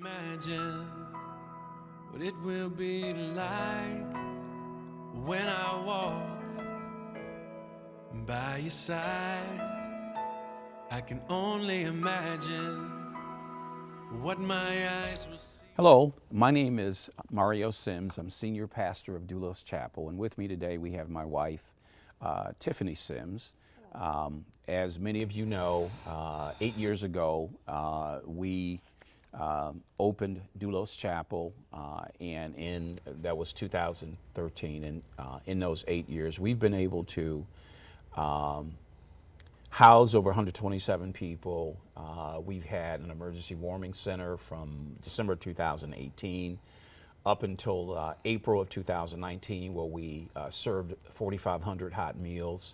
Imagine what it will be like when I walk by your side. I can only imagine what my eyes will see. Hello, my name is Mario Sims. I'm senior pastor of Doulos Chapel, and with me today we have my wife, Tiffany Sims. As many of you know, 8 years ago we opened Doulos Chapel, and that was 2013. And in those 8 years, we've been able to house over 127 people. We've had an emergency warming center from December 2018 up until April of 2019, where we served 4,500 hot meals.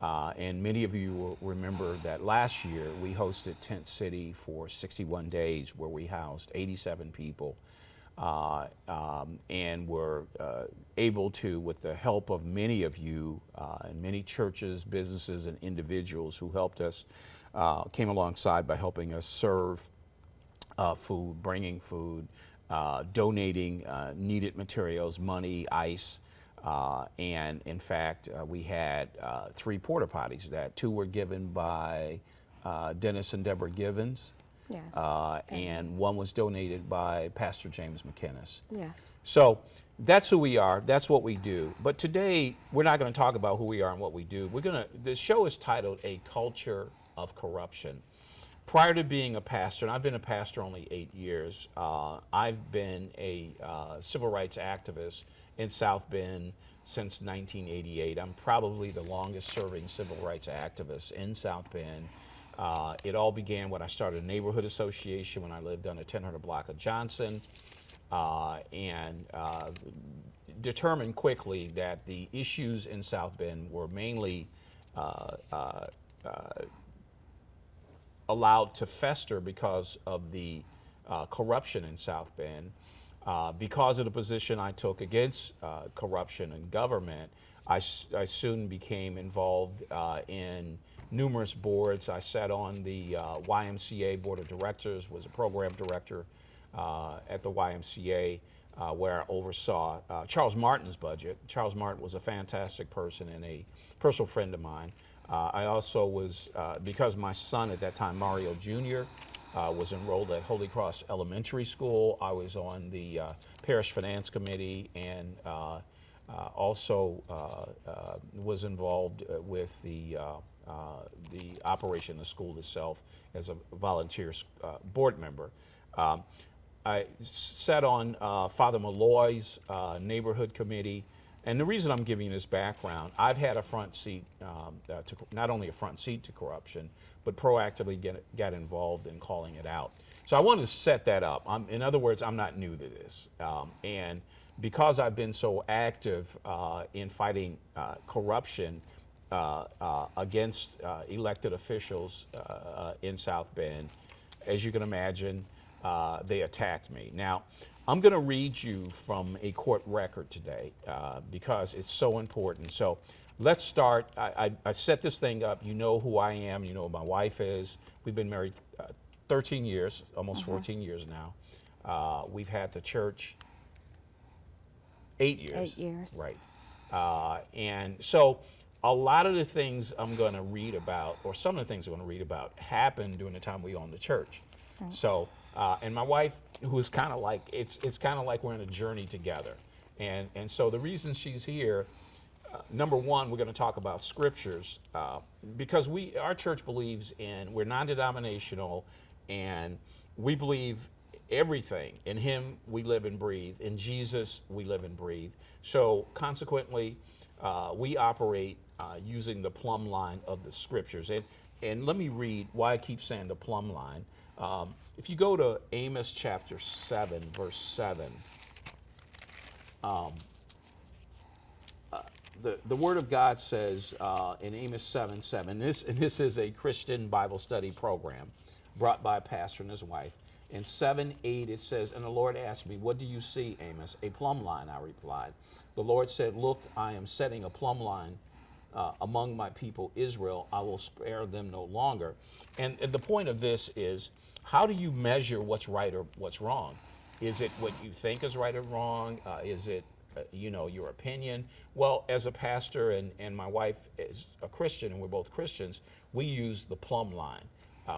And many of you will remember that last year we hosted Tent City for 61 days, where we housed 87 people. And were able to, with the help of many of you and many churches, businesses, and individuals who helped us, came alongside by helping us serve food, bringing food, donating needed materials, money, ice. And in fact, we had 3 porta potties. That 2 were given by Dennis and Deborah Givens. Yes. And 1 was donated by Pastor James McInnes. Yes. So that's who we are. That's what we do. But today, we're not going to talk about who we are and what we do. The show is titled A Culture of Corruption. Prior to being a pastor, and I've been a pastor only 8 years, I've been a civil rights activist in South Bend since 1988. I'm probably the longest serving civil rights activist in South Bend. It all began when I started a neighborhood association when I lived on the 1000 block of Johnson, and determined quickly that the issues in South Bend were mainly allowed to fester because of the corruption in South Bend. Because of the position I took against corruption in government, I soon became involved in numerous boards. I sat on the YMCA board of directors, was a program director at the YMCA, where I oversaw Charles Martin's budget. Charles Martin was a fantastic person and a personal friend of mine. I also was, because my son at that time, Mario Jr., was enrolled at Holy Cross Elementary School, I was on the Parish Finance Committee, and also was involved with the operation of the school itself as a volunteer board member. I sat on Father Malloy's neighborhood committee, and the reason I'm giving you this background, I've had a front seat, to not only a front seat to corruption, but proactively get involved in calling it out. So I wanted to set that up. In other words, I'm not new to this. And because I've been so active in fighting corruption against elected officials in South Bend, as you can imagine, they attacked me. Now, I'm going to read you from a court record today because it's so important. So let's start. I set this thing up. You know who I am. You know who my wife is. We've been married 13 years, almost 14 years now. We've had the church 8 years. 8 years. Right. And so a lot of the things I'm going to read about, or some of the things I'm going to read about, happened during the time we owned the church. Right. So, and my wife, who's kind of like, it's kind of like we're in a journey together. And so the reason she's here, number one, we're going to talk about scriptures, because our church believes we're non-denominational, and we believe everything. In Him we live and breathe. In Jesus we live and breathe. So consequently, we operate using the plumb line of the scriptures. And let me read why I keep saying the plumb line. If you go to Amos chapter 7, verse 7, the Word of God says in Amos 7:7, this is a Christian Bible study program brought by a pastor and his wife. In 7:8 it says, "And the Lord asked me, 'What do you see, Amos?' 'A plumb line,' I replied. The Lord said, 'Look, I am setting a plumb line among my people Israel. I will spare them no longer.'" And the point of this is, how do you measure what's right or what's wrong? Is it what you think is right or wrong? Is it, your opinion? Well, as a pastor and my wife is a Christian and we're both Christians, we use the plumb line,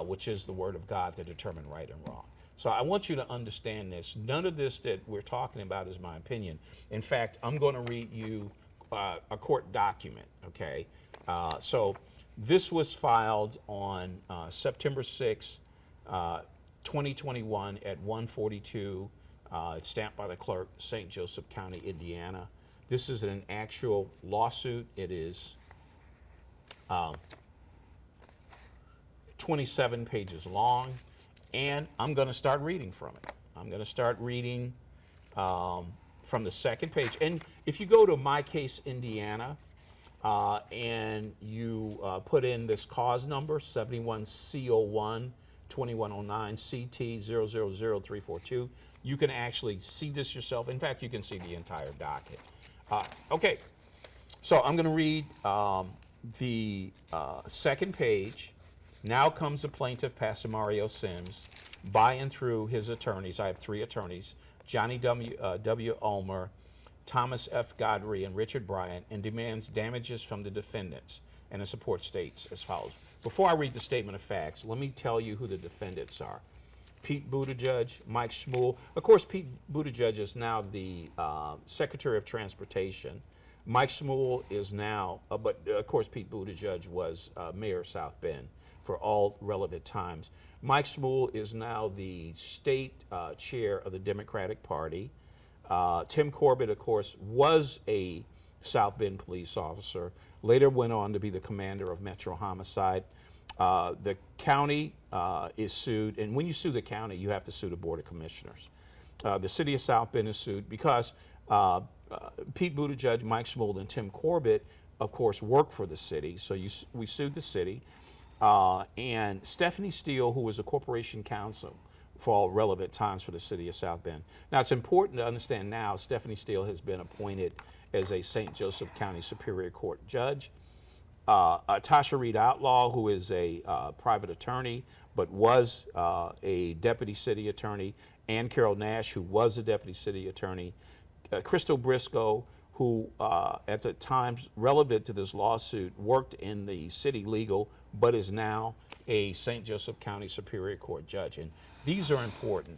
which is the Word of God to determine right and wrong. So I want you to understand this. None of this that we're talking about is my opinion. In fact, I'm going to read you a court document, okay? So this was filed on September 6, 2021 at 1:42. It's stamped by the clerk, St. Joseph County, Indiana. This is an actual lawsuit. It is 27 pages long, and I'm going to start reading from it. I'm going to start reading from the second page. And if you go to My Case Indiana and you put in this cause number, 71C01 2109 CT 000342, you can actually see this yourself. In fact, you can see the entire docket. Okay, so I'm going to read the second page. Now comes the plaintiff, Pastor Mario Sims, by and through his attorneys. I have three attorneys, Johnny W. Ulmer, Thomas F. Godry, and Richard Bryant, and demands damages from the defendants. And the support states as follows. Before I read the statement of facts, let me tell you who the defendants are. Pete Buttigieg, Mike Shmuel. Of course, Pete Buttigieg is now the Secretary of Transportation. Mike Shmuel is now, but of course, Pete Buttigieg was Mayor of South Bend for all relevant times. Mike Shmuel is now the state chair of the Democratic Party. Tim Corbett, of course, was a South Bend police officer, later went on to be the commander of Metro Homicide. The county is sued, and when you sue the county, you have to sue the Board of Commissioners. The city of South Bend is sued because Pete Buttigieg, Mike Shmuel, and Tim Corbett, of course, work for the city, so we sued the city. And Stephanie Steele, who was a corporation counsel for all relevant times for the city of South Bend. Now, it's important to understand now, Stephanie Steele has been appointed as a St. Joseph County Superior Court judge. Tasha Reed Outlaw, who is a private attorney, but was a deputy city attorney, Ann Carol Nash, who was a deputy city attorney, Crystal Briscoe, who at the time relevant to this lawsuit worked in the city legal, but is now a St. Joseph County Superior Court judge. And these are important.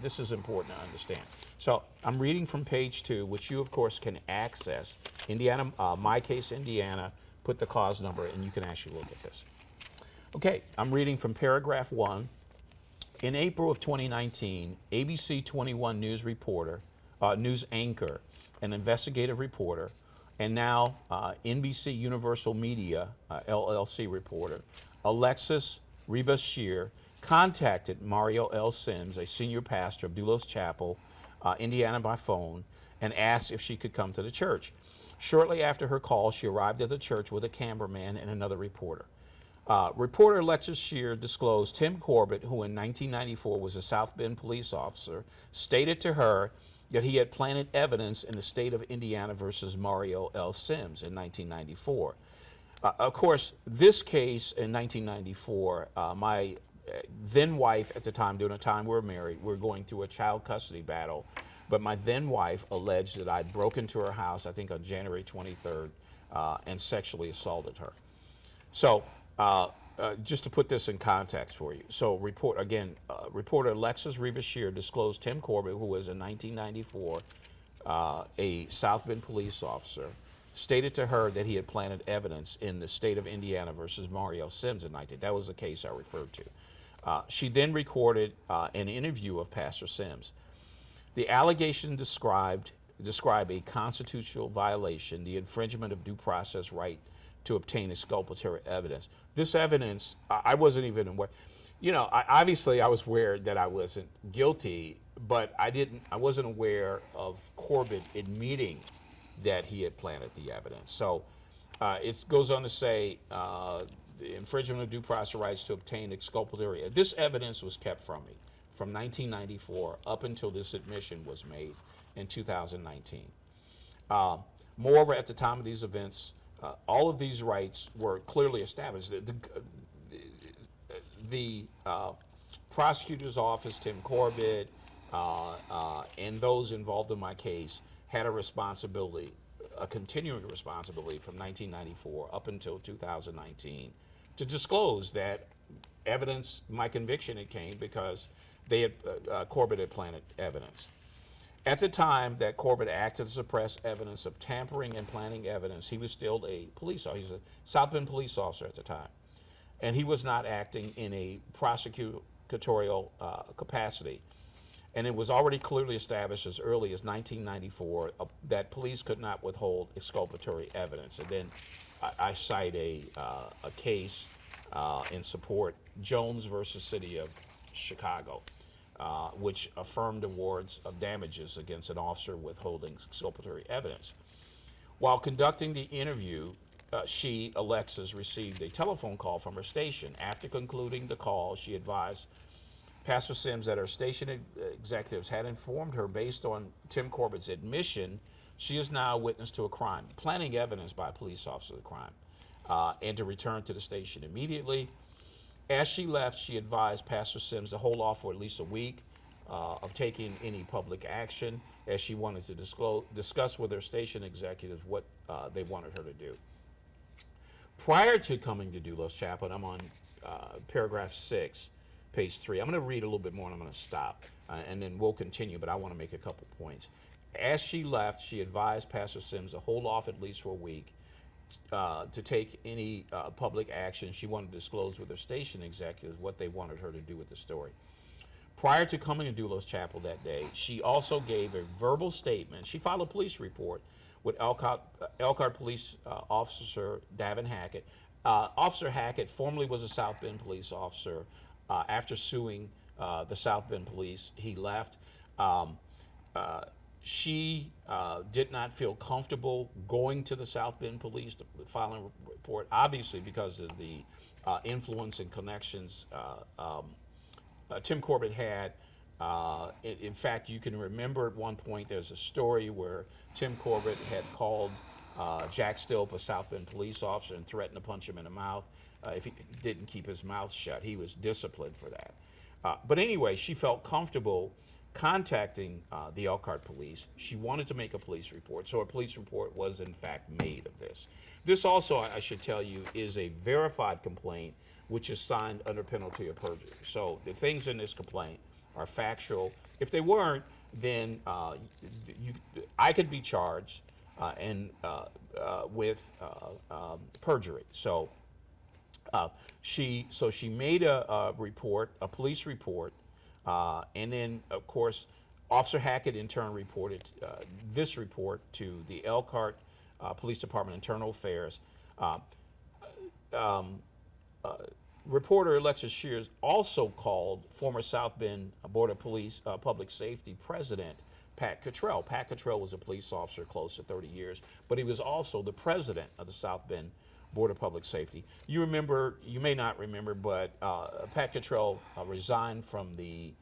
This is important to understand. So I'm reading from page 2, which you, of course, can access. Indiana, My Case Indiana, put the cause number, and you can actually look at this. Okay, I'm reading from paragraph 1. In April of 2019, ABC 21 news reporter, news anchor, an investigative reporter, and now NBC Universal Media, LLC reporter, Alexis Rivas-Shear, contacted Mario L. Sims, a senior pastor of Doulos Chapel, Indiana, by phone, and asked if she could come to the church. Shortly after her call, she arrived at the church with a cameraman and another reporter. Reporter Alexis Shear disclosed Tim Corbett, who in 1994 was a South Bend police officer, stated to her that he had planted evidence in the state of Indiana versus Mario L. Sims in 1994. Of course, this case in 1994, my then wife at the time, during the time we were married, we were going through a child custody battle, but my then wife alleged that I'd broken into her house, I think on January 23rd, and sexually assaulted her. So just to put this in context for you. So reporter Alexis Rivas-Shear disclosed Tim Corbett, who was in 1994 a South Bend police officer, stated to her that he had planted evidence in the state of Indiana versus Mario Sims in 19. That was the case I referred to. She then recorded an interview of Pastor Sims. The allegation describe a constitutional violation, the infringement of due process right to obtain exculpatory evidence. This evidence, I wasn't even aware. Obviously I was aware that I wasn't guilty, but I wasn't aware of Corbett admitting that he had planted the evidence. So it goes on to say the infringement of due process rights to obtain exculpatory. This evidence was kept from me from 1994 up until this admission was made in 2019. Moreover, at the time of these events, all of these rights were clearly established. The prosecutor's office, Tim Corbett, and those involved in my case had a responsibility, a continuing responsibility from 1994 up until 2019 to disclose that evidence, my conviction, it came because they had, Corbett had planted evidence. At the time that Corbett acted to suppress evidence of tampering and planting evidence, he was still a police officer. He was a South Bend police officer at the time. And he was not acting in a prosecutorial capacity. And it was already clearly established as early as 1994 that police could not withhold exculpatory evidence. And then I cite a case in support, Jones versus City of Chicago, which affirmed awards of damages against an officer withholding exculpatory evidence. While conducting the interview, she, Alexis, received a telephone call from her station. After concluding the call, she advised Pastor Sims that her station executives had informed her, based on Tim Corbett's admission, she is now a witness to a crime, planting evidence by a police officer of the crime, and to return to the station immediately. As she left, she advised Pastor Sims to hold off for at least a week of taking any public action, as she wanted to discuss with her station executives what they wanted her to do. Prior to coming to Doulos Chapel, I'm on paragraph 6, page 3. I'm going to read a little bit more and I'm going to stop, and then we'll continue, but I want to make a couple points. As she left, she advised Pastor Sims to hold off at least for a week to take any public action. She wanted to disclose with her station executives what they wanted her to do with the story. Prior to coming to Doulos Chapel that day, she also gave a verbal statement. She filed a police report with Elkhart Police Officer Davin Hackett. Officer Hackett formerly was a South Bend police officer. After suing the South Bend police, he left. She did not feel comfortable going to the South Bend police to file a report, obviously because of the influence and connections Tim Corbett had. In fact, you can remember at one point there's a story where Tim Corbett had called Jack Stilp, a South Bend police officer, and threatened to punch him in the mouth if he didn't keep his mouth shut. He was disciplined for that. But anyway, she felt comfortable contacting the Elkhart police. She wanted to make a police report, so a police report was in fact made of this. This also, I should tell you, is a verified complaint which is signed under penalty of perjury. So the things in this complaint are factual. If they weren't, then I could be charged with perjury. So she made a report, a police report, and then of course Officer Hackett in turn reported this report to the Elkhart Police Department Internal Affairs. Reporter Alexis Shears also called former South Bend Board of Police Public Safety President Pat Cottrell. Pat Cottrell was a police officer close to 30 years, but he was also the president of the South Bend Board of Public Safety. You remember, you may not remember, but Pat Cottrell resigned from the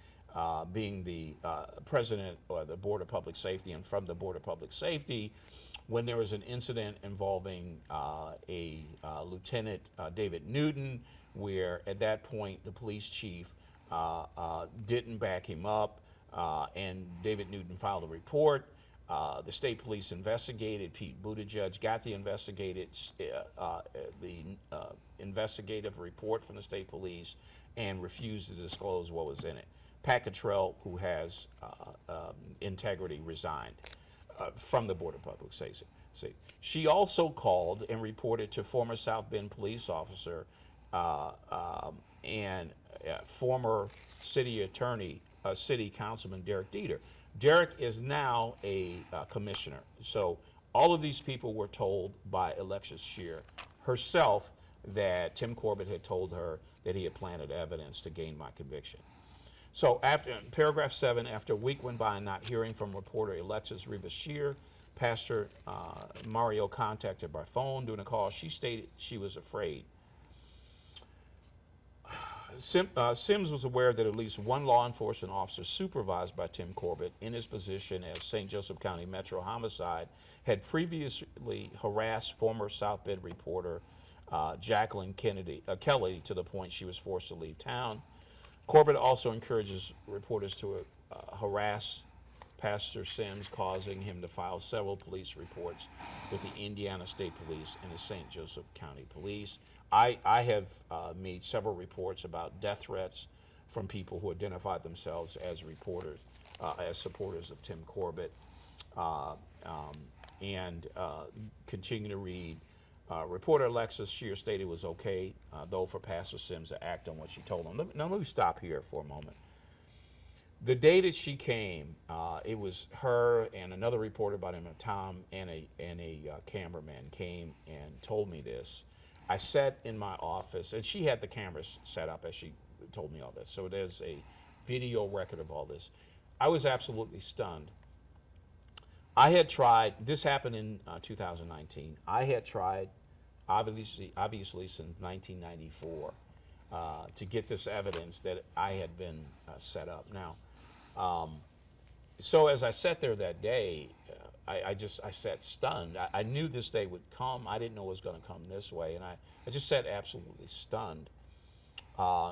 being the president of the Board of Public Safety, and from the Board of Public Safety when there was an incident involving a Lieutenant David Newton, where at that point the police chief didn't back him up, and David Newton filed a report. The state police investigated. Pete Buttigieg got the investigative report from the state police and refused to disclose what was in it. Pat Cottrell, who has integrity, resigned from the Board of Public Safety. She also called and reported to former South Bend police officer and former city attorney, city councilman Derek Dieter. Derek is now a commissioner. So all of these people were told by Alexis Shear herself that Tim Corbett had told her that he had planted evidence to gain my conviction. So after paragraph 7, after a week went by and not hearing from reporter Alexis Rivas Shear, Pastor Mario contacted by phone. During a call, she stated she was afraid. Sims was aware that at least one law enforcement officer supervised by Tim Corbett in his position as St. Joseph County Metro Homicide had previously harassed former South Bend reporter Jacqueline Kelly to the point she was forced to leave town. Corbett also encourages reporters to harass Pastor Sims, causing him to file several police reports with the Indiana State Police and the St. Joseph County Police. I have made several reports about death threats from people who identified themselves as reporters, as supporters of Tim Corbett, and continue to read. Reporter Alexis Shear stated it was okay, though, for Pastor Sims to act on what she told him. Now let me stop here for a moment. The day that she came, it was her and another reporter by the name of Tom and a cameraman came and told me this. I sat in my office, and she had the cameras set up as she told me all this. So there's a video record of all this. I was absolutely stunned. I had tried, this happened in 2019. I had tried, obviously since 1994, to get this evidence that I had been set up. Now, so as I sat there that day, I sat stunned. I knew this day would come. I didn't know it was going to come this way, and I just sat absolutely stunned.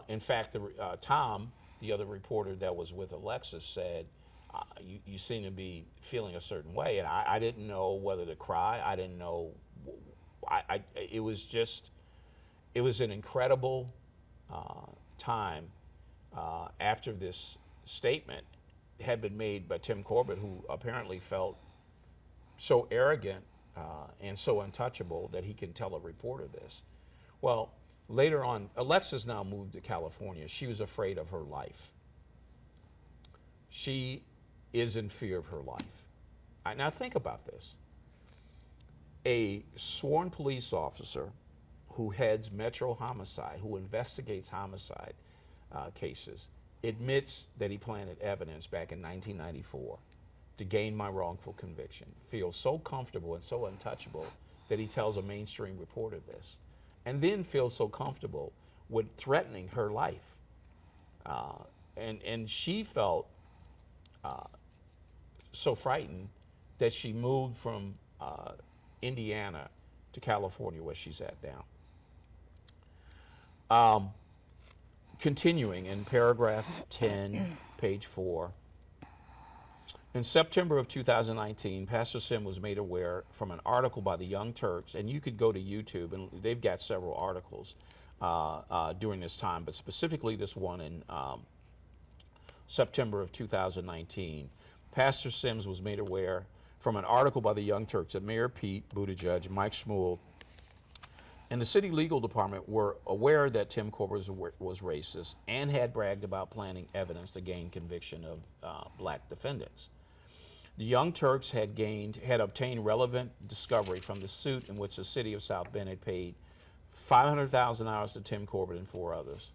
In fact, Tom, the other reporter that was with Alexis, said, you seem to be feeling a certain way, and I didn't know whether to cry. I didn't know. It was an incredible time after this statement had been made by Tim Corbett, who apparently felt so arrogant and so untouchable that he can tell a reporter this. Well, later on, Alexis now moved to California. She was afraid of her life. She is in fear of her life. Now think about this. A sworn police officer who heads Metro Homicide, who investigates homicide cases, admits that he planted evidence back in 1994 to gain my wrongful conviction, feels so comfortable and so untouchable that he tells a mainstream reporter this, and then feels so comfortable with threatening her life. And she felt so frightened that she moved from Indiana to California, where she's at now. Continuing in paragraph 10, page 4. In September of 2019, Pastor Sim was made aware from an article by the Young Turks, and you could go to YouTube, and they've got several articles during this time, but specifically this one in September of 2019. Pastor Sims was made aware from an article by the Young Turks that Mayor Pete Buttigieg, Mike Shmuel, and the city legal department were aware that Tim Corbett was racist and had bragged about planting evidence to gain conviction of black defendants. The Young Turks had obtained relevant discovery from the suit in which the city of South Bend had paid $500,000 to Tim Corbett and 4 others.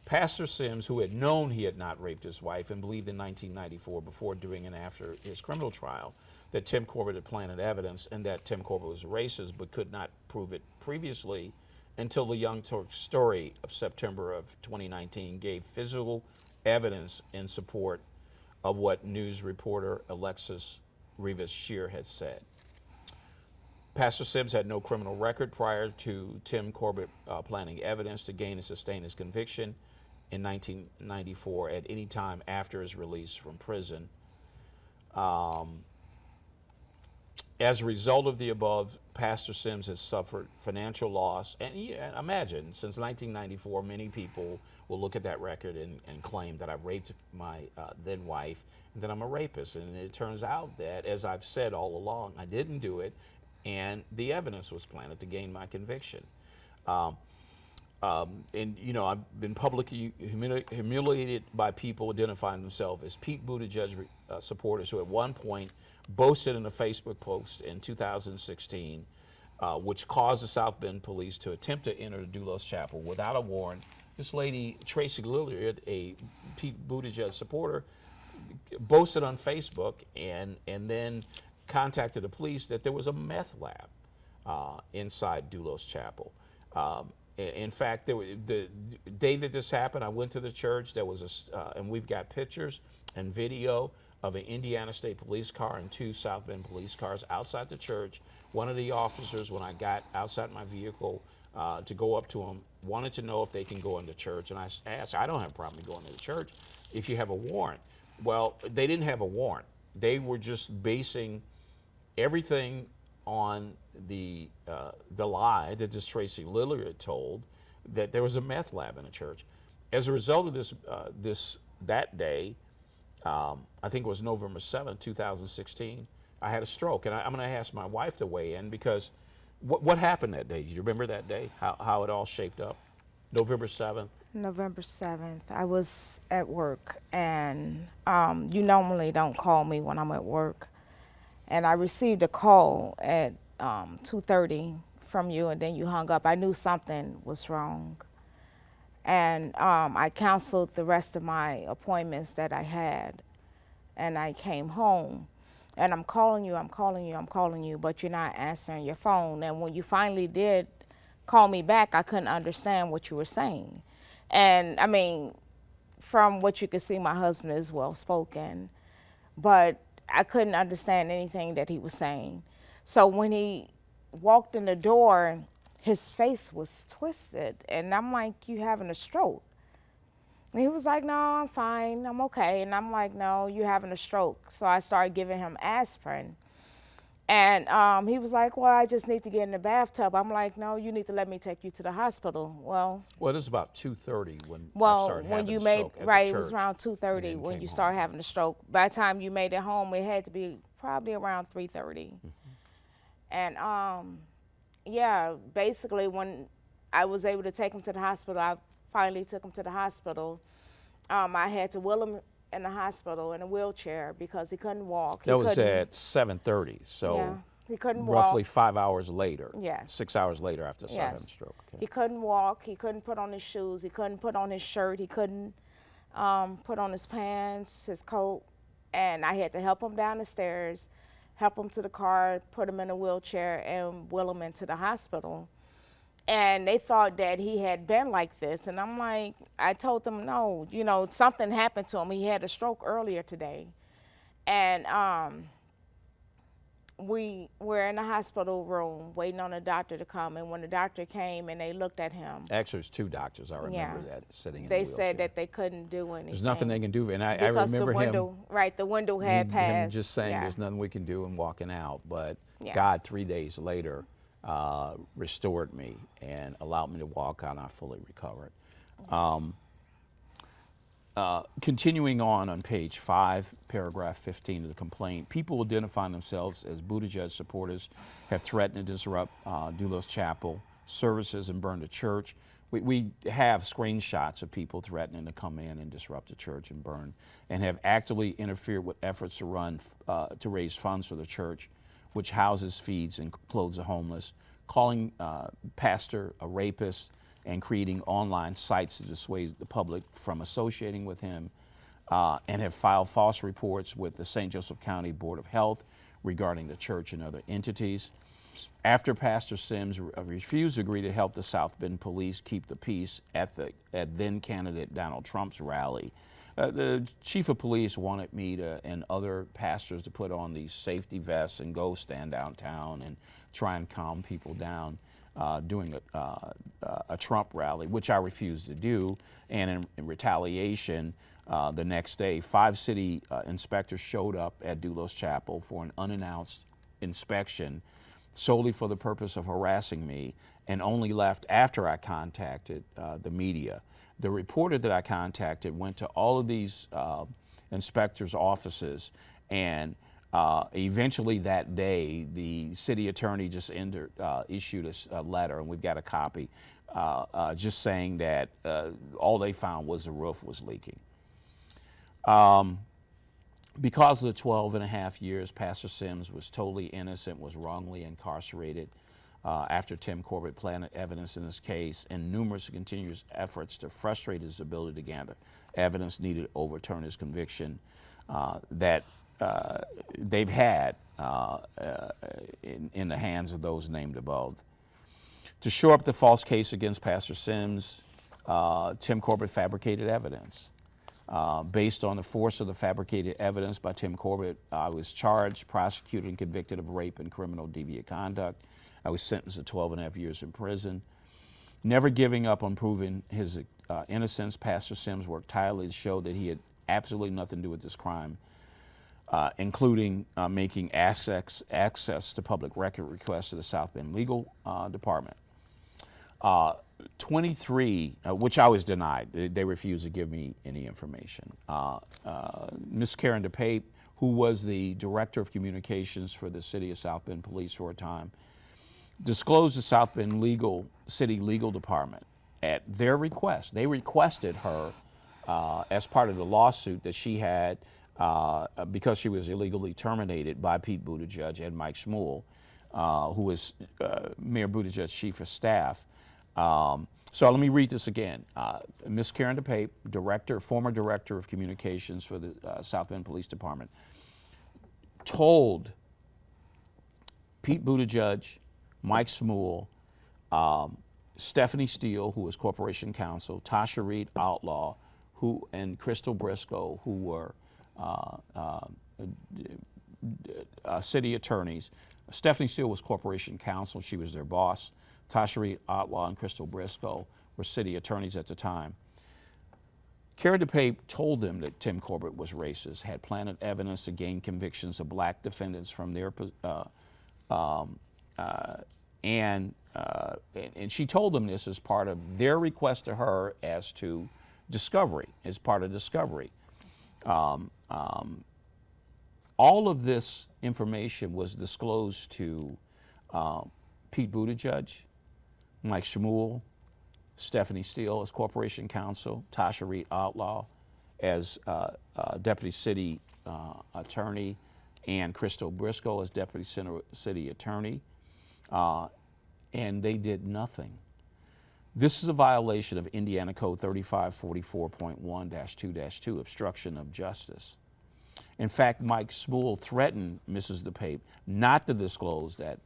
Pastor Sims, who had known he had not raped his wife and believed in 1994, before, during, and after his criminal trial, that Tim Corbett had planted evidence and that Tim Corbett was racist, but could not prove it previously until the Young Turks story of September of 2019 gave physical evidence in support of what news reporter Alexis Rivas Shear had said. Pastor Sims had no criminal record prior to Tim Corbett planting evidence to gain and sustain his conviction in 1994 at any time after his release from prison. As a result of the above, Pastor Sims has suffered financial loss. And imagine, since 1994, many people will look at that record and claim that I raped my then wife and that I'm a rapist. And it turns out that, as I've said all along, I didn't do it, and the evidence was planted to gain my conviction. And, you know, I've been publicly humiliated by people identifying themselves as Pete Buttigieg supporters who at one point boasted in a Facebook post in 2016, which caused the South Bend police to attempt to enter the Doulos Chapel without a warrant. This lady, Tracy Lillard, a Pete Buttigieg supporter, boasted on Facebook and then contacted the police that there was a meth lab inside Doulos Chapel. In fact, the day that this happened, I went to the church. There was and we've got pictures and video of an Indiana State Police car and 2 South Bend police cars outside the church. One of the officers, when I got outside my vehicle, to go up to them, wanted to know if they can go into church. And I asked, I don't have a problem going to the church if you have a warrant. Well, they didn't have a warrant. They were just basing everything on the lie that this Tracy Lillard had told, that there was a meth lab in a church. As a result of that day, I think it was November 7th, 2016, I had a stroke. And I'm going to ask my wife to weigh in, because what happened that day? Do you remember that day, how it all shaped up? November 7th? November 7th, I was at work, and you normally don't call me when I'm at work. And I received a call at 2:30 from you, and then you hung up. I knew something was wrong. And I canceled the rest of my appointments that I had, and I came home. And I'm calling you, but you're not answering your phone. And when you finally did call me back, I couldn't understand what you were saying. And I mean, from what you could see, my husband is well spoken, but I couldn't understand anything that he was saying. So when he walked in the door, his face was twisted, and I'm like, you having a stroke? And he was like, no, I'm fine, I'm okay. And I'm like, no, you're having a stroke. So I started giving him aspirin. And he was like, well, I just need to get in the bathtub. I'm like, no, you need to let me take you to the hospital. Well, it was about 2:30 when I well, started when having you a made, stroke at the right, it church, was around and 2:30 then when came you home. started having the stroke. By the time you made it home, it had to be probably around 3:30. And yeah, basically when I was able to take him to the hospital, I finally took him to the hospital. I had to wheel him in the hospital in a wheelchair because he couldn't walk. That was at 7:30, so Yeah, he couldn't roughly walk. 5 hours later. Yes. 6 hours later after starting having a Yes. stroke. Okay. He couldn't walk. He couldn't put on his shoes. He couldn't put on his shirt. He couldn't put on his pants, his coat. And I had to help him down the stairs, help him to the car, put him in a wheelchair, and wheel him into the hospital. And they thought that he had been like this. And I'm like, I told them, no, you know, something happened to him. He had a stroke earlier today. And we were in the hospital room waiting on a doctor to come. And when the doctor came and they looked at him, Actually, there's two doctors. I remember Yeah. that sitting in they the said wheelchair. that they couldn't do anything. There's nothing they can do. And I because remember the window, right, the window had him passed. just saying Yeah. there's nothing we can do and walking out. But Yeah. God, 3 days later, restored me and allowed me to walk out, and I fully recovered. Continuing on page 5, paragraph 15 of the complaint, people identifying themselves as Buttigieg supporters have threatened to disrupt Dulos Chapel services and burn the church. We have screenshots of people threatening to come in and disrupt the church and burn, and have actively interfered with efforts to raise funds for the church, which houses, feeds, and clothes the homeless, calling pastor a rapist, and creating online sites to dissuade the public from associating with him, and have filed false reports with the St. Joseph County Board of Health regarding the church and other entities. After Pastor Sims refused to agree to help the South Bend police keep the peace at then candidate Donald Trump's rally, the chief of police wanted me and other pastors to put on these safety vests and go stand downtown and try and calm people down during a Trump rally, which I refused to do. And in retaliation, the next day, 5 city inspectors showed up at Dulos Chapel for an unannounced inspection solely for the purpose of harassing me, and only left after I contacted the media. The reporter that I contacted went to all of these inspectors' offices, and eventually that day, the city attorney just issued a letter, and we've got a copy, just saying that all they found was the roof was leaking. Because of the 12 and a half years, Pastor Sims was totally innocent, was wrongly incarcerated after Tim Corbett planted evidence in this case, and numerous continuous efforts to frustrate his ability to gather evidence needed to overturn his conviction that they've had in the hands of those named above. To shore up the false case against Pastor Sims, Tim Corbett fabricated evidence. Based on the force of the fabricated evidence by Tim Corbett, I was charged, prosecuted, and convicted of rape and criminal deviant conduct. I was sentenced to 12 and a half years in prison. Never giving up on proving his innocence, Pastor Sims worked tirelessly to show that he had absolutely nothing to do with this crime, including making access to public record requests to the South Bend Legal Department. 23, which I was denied. They refused to give me any information. Miss Karen DePape, who was the director of communications for the city of South Bend Police for a time, disclosed the South Bend City Legal Department at their request. They requested her as part of the lawsuit that she had because she was illegally terminated by Pete Buttigieg and Mike Shmuel, who was Mayor Buttigieg's chief of staff. So let me read this again. Ms. Karen DePape, former director of communications for the South Bend Police Department, told Pete Buttigieg, Mike Shmuel, Stephanie Steele, who was corporation counsel, Tasha Reed Outlaw, and Crystal Briscoe, who were city attorneys. Stephanie Steele was corporation counsel. She was their boss. Tasha Reed Outlaw and Crystal Briscoe were city attorneys at the time. Karen DePape told them that Tim Corbett was racist, had planted evidence to gain convictions of black defendants from their and she told them this as part of their request to her as part of discovery. All of this information was disclosed to Pete Buttigieg, Mike Shmuel, Stephanie Steele as corporation counsel, Tasha Reed Outlaw as deputy city attorney, and Crystal Briscoe as deputy city attorney, and they did nothing. This is a violation of Indiana Code 3544.1-2-2, obstruction of justice. In fact, Mike Shmuel threatened Mrs. DePape not to disclose that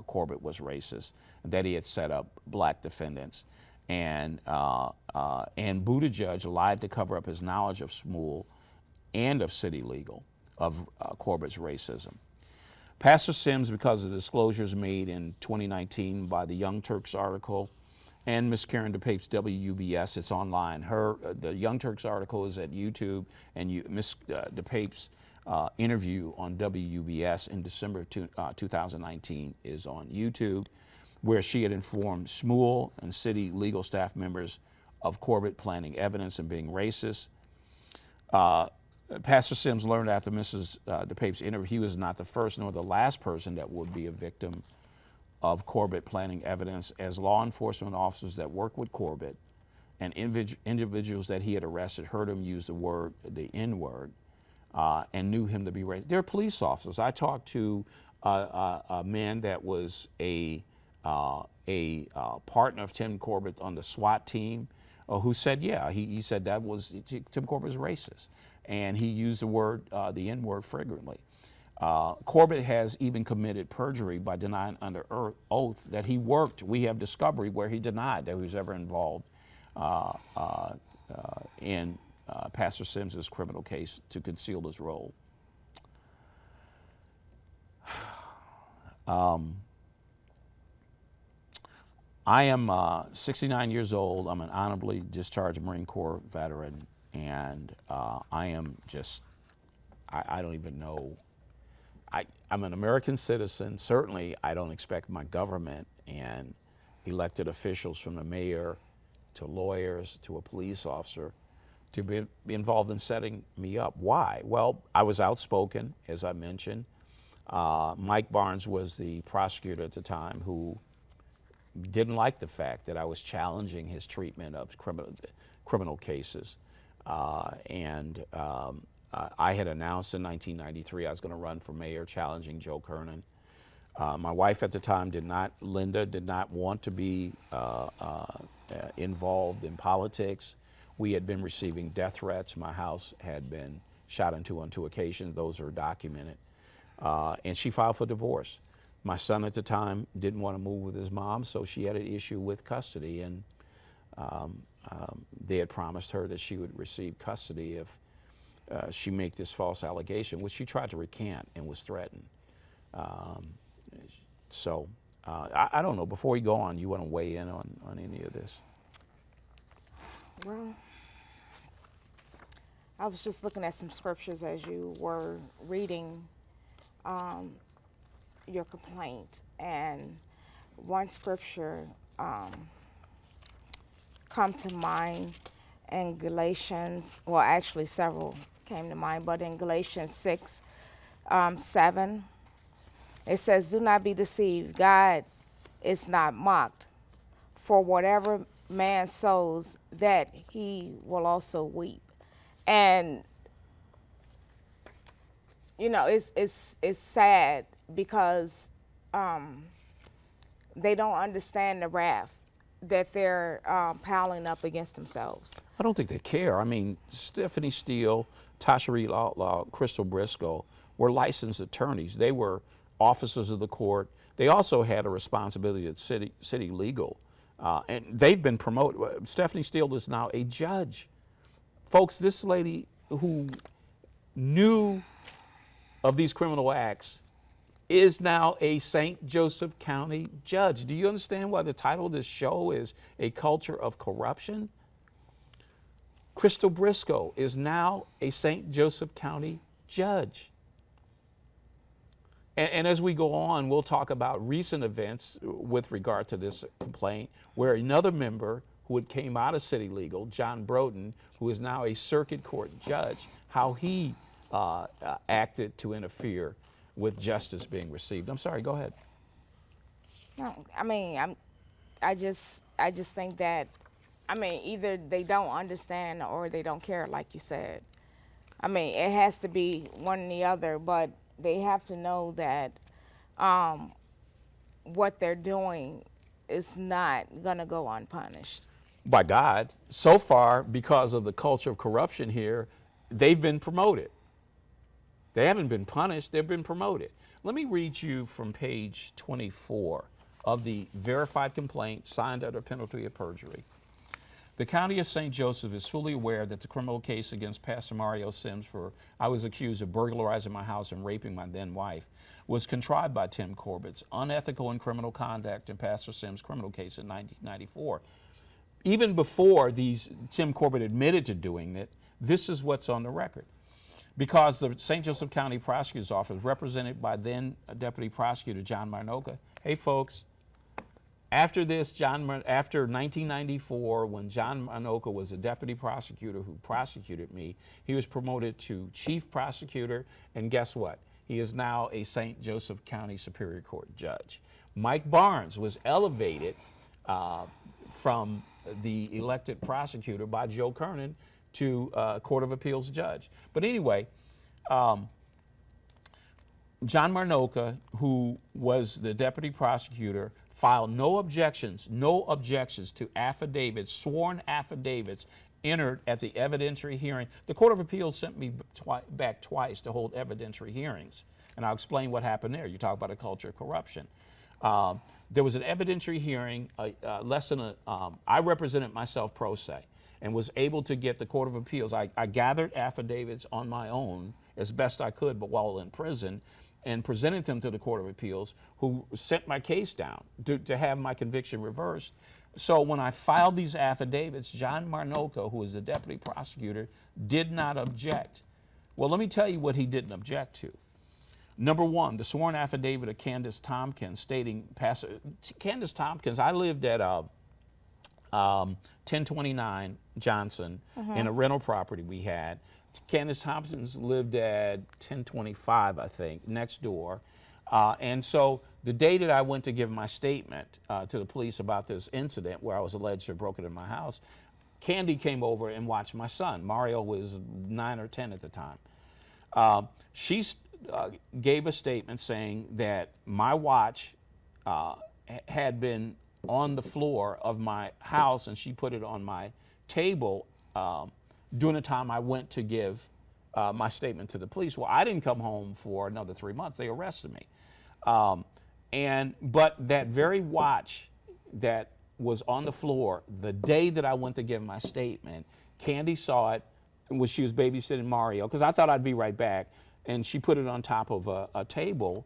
Corbett was racist, that he had set up black defendants, and Buttigieg lied to cover up his knowledge of Shmuel and of City Legal, of Corbett's racism. Pastor Sims, because of disclosures made in 2019 by the Young Turks article and Miss Karen DePape's WUBS, it's online. The Young Turks article is at YouTube, and Miss DePape's interview on WUBS in December of 2019 is on YouTube, where she had informed Shmuel and city legal staff members of Corbett planting evidence and being racist. Pastor Sims learned after Mrs. DePape's interview he was not the first nor the last person that would be a victim of Corbett planting evidence, as law enforcement officers that worked with Corbett and individuals that he had arrested heard him use the N-word, and knew him to be racist. They're police officers. I talked to a man that was a partner of Tim Corbett on the SWAT team, who said, yeah, he said that was Tim Corbett was racist, and he used the N-word frequently. Corbett has even committed perjury by denying under oath that he worked. We have discovery where he denied that he was ever involved in Pastor Sims's criminal case to conceal his role. I am 69 years old. I'm an honorably discharged Marine Corps veteran, and I am just, I don't even know. I'm an American citizen. Certainly, I don't expect my government and elected officials, from the mayor to lawyers to a police officer, to be involved in setting me up. Why? Well, I was outspoken, as I mentioned. Mike Barnes was the prosecutor at the time, who didn't like the fact that I was challenging his treatment of criminal cases. I had announced in 1993 I was going to run for mayor, challenging Joe Kernan. My wife at the time, Linda, did not want to be involved in politics. We had been receiving death threats. My house had been shot into on 2 occasions. Those are documented. And she filed for divorce. My son at the time didn't want to move with his mom, so she had an issue with custody, and they had promised her that she would receive custody if she made this false allegation, which she tried to recant and was threatened. So I don't know, before we go on, you want to weigh in on any of this? Well, I was just looking at some scriptures as you were reading your complaint, and one scripture come to mind in Galatians. Well, actually, several came to mind, but in Galatians 6:7, it says, "Do not be deceived. God is not mocked. For whatever man sows, that he will also reap." And you know, it's sad because they don't understand the wrath that they're piling up against themselves. I don't think they care. I mean, Stephanie Steele, Tasha Reed Outlaw, Crystal Briscoe were licensed attorneys. They were officers of the court. They also had a responsibility at city legal. And they've been promoted. Stephanie Steele is now a judge. Folks, this lady who knew of these criminal acts is now a St. Joseph County judge. Do you understand why the title of this show is A Culture of Corruption? Crystal Briscoe is now a St. Joseph County judge. And as we go on, we'll talk about recent events with regard to this complaint, where another member who had came out of city legal, John Broden, who is now a circuit court judge, how he acted to interfere with justice being received. I'm sorry, go ahead. No, I mean, I just think that, I mean, either they don't understand or they don't care, like you said. I mean, it has to be one or the other, but they have to know that what they're doing is not going to go unpunished. By God. So far, because of the culture of corruption here, they've been promoted. They haven't been punished, they've been promoted. Let me read you from page 24 of the verified complaint signed under penalty of perjury. The County of St. Joseph is fully aware that the criminal case against Pastor Mario Sims for I was accused of burglarizing my house and raping my then wife was contrived by Tim Corbett's unethical and criminal conduct in Pastor Sims' criminal case in 1994. Even before Tim Corbett admitted to doing it, this is what's on the record. Because the St. Joseph County Prosecutor's Office, represented by then Deputy Prosecutor John Marnoka, hey folks, after 1994, when John Marnoka was a deputy prosecutor who prosecuted me, he was promoted to chief prosecutor, and guess what? He is now a St. Joseph County Superior Court judge. Mike Barnes was elevated from the elected prosecutor by Joe Kernan to Court of Appeals judge. But anyway, John Marnoka, who was the deputy prosecutor, filed no objections to affidavits, sworn affidavits entered at the evidentiary hearing. The Court of Appeals sent me back twice to hold evidentiary hearings, and I'll explain what happened there. You talk about a culture of corruption. There was an evidentiary hearing, I represented myself pro se and was able to get the Court of Appeals. I gathered affidavits on my own as best I could, but while in prison, and presented them to the Court of Appeals, who sent my case down to have my conviction reversed. So when I filed these affidavits, John Marnoka, who was the deputy prosecutor, did not object. Well, let me tell you what he didn't object to. Number one, the sworn affidavit of Candace Tompkins stating, Candace Tompkins, I lived at 1029 Johnson in a rental property we had. Candace Tompkins lived at 1025, I think, next door. And so the day that I went to give my statement to the police about this incident where I was alleged to have broken into my house, Candy came over and watched my son. Mario was 9 or 10 at the time. She gave a statement saying that my watch had been on the floor of my house, and she put it on my table during the time I went to give my statement to the police. Well, I didn't come home for another 3 months. They arrested me. But that very watch that was on the floor the day that I went to give my statement, Candy saw it when she was babysitting Mario, because I thought I'd be right back, and she put it on top of a table.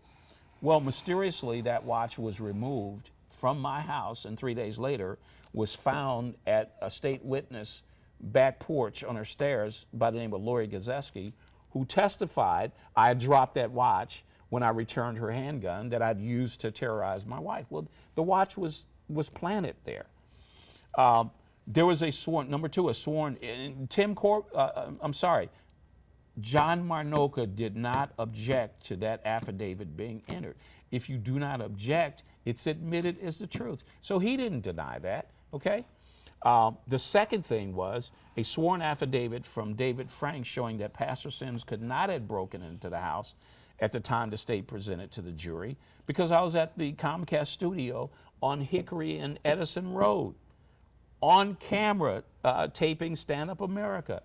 Well, mysteriously, that watch was removed from my house, and 3 days later was found at a state witness back porch on her stairs by the name of Lori Gazeski, who testified I had dropped that watch when I returned her handgun that I'd used to terrorize my wife. Well, the watch was planted there. There was a sworn, number two, a sworn, John Marnoka did not object to that affidavit being entered. If you do not object, it's admitted as the truth. So he didn't deny that, okay? The second thing was a sworn affidavit from David Frank showing that Pastor Sims could not have broken into the house at the time the state presented to the jury because I was at the Comcast studio on Hickory and Edison Road on camera taping Stand Up America.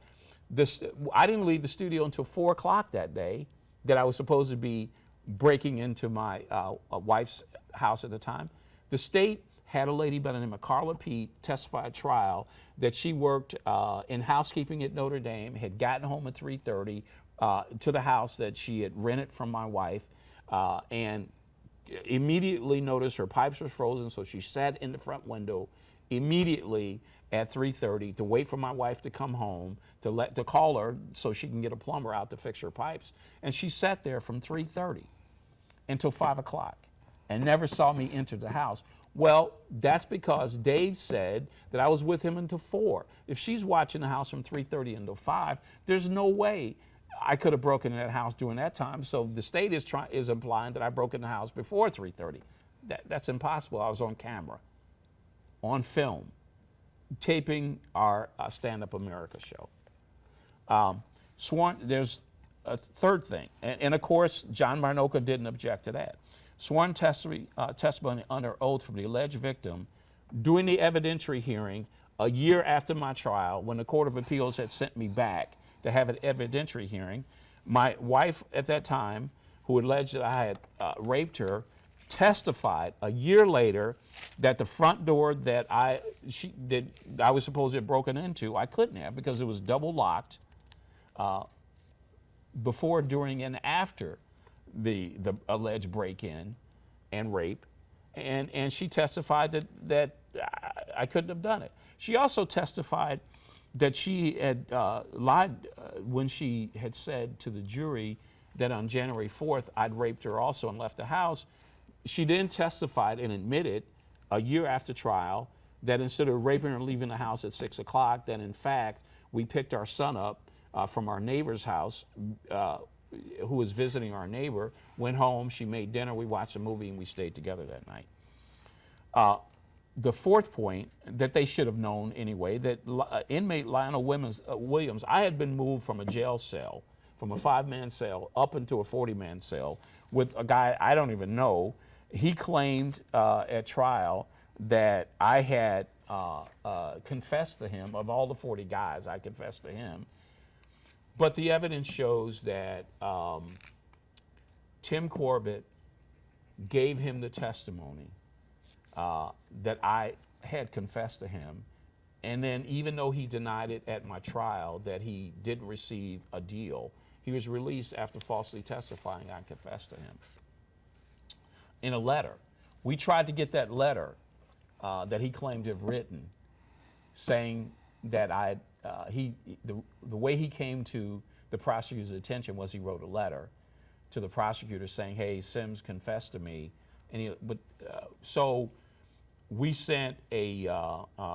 I didn't leave the studio until 4 o'clock that day that I was supposed to be breaking into my wife's house at the time. The state had a lady by the name of Carla Pete testify at trial that she worked in housekeeping at Notre Dame, had gotten home at 3:30 to the house that she had rented from my wife, and immediately noticed her pipes were frozen, so she sat in the front window immediately at 3:30 to wait for my wife to come home to call her so she can get a plumber out to fix her pipes. And she sat there from 3:30 until 5 o'clock and never saw me enter the house. Well, that's because Dave said that I was with him until 4. If she's watching the house from 3:30 until 5, there's no way I could have broken in that house during that time. So the state is implying that I broke in the house before 3:30. That's impossible. I was on camera, on film, taping our Stand Up America show. There's a third thing, and of course, John Marnoka didn't object to that. Sworn testimony under oath from the alleged victim during the evidentiary hearing a year after my trial, when the Court of Appeals had sent me back to have an evidentiary hearing. My wife at that time, who alleged that I had raped her, testified a year later that the front door that I was supposed to have broken into, I couldn't have because it was double locked before, during, and after the alleged break-in and rape, and she testified that I couldn't have done it. She also testified that she had lied when she had said to the jury that on January 4th I'd raped her also and left the house. She then testified and admitted a year after trial that instead of raping her and leaving the house at 6 o'clock, that in fact we picked our son up from our neighbor's house who was visiting our neighbor, went home, she made dinner, we watched a movie, and we stayed together that night. The fourth point that they should have known anyway, that inmate Lionel Williams, I had been moved from a jail cell, from a 5-man cell up into a 40-man cell with a guy I don't even know. He claimed at trial that I had confessed to him. Of all the 40 guys, I confessed to him. But the evidence shows that Tim Corbett gave him the testimony that I had confessed to him. And then even though he denied it at my trial that he didn't receive a deal, he was released after falsely testifying I confessed to him. In a letter, we tried to get that letter that he claimed to have written, saying that the way he came to the prosecutor's attention was he wrote a letter to the prosecutor saying, "Hey, Sims confessed to me," so we sent a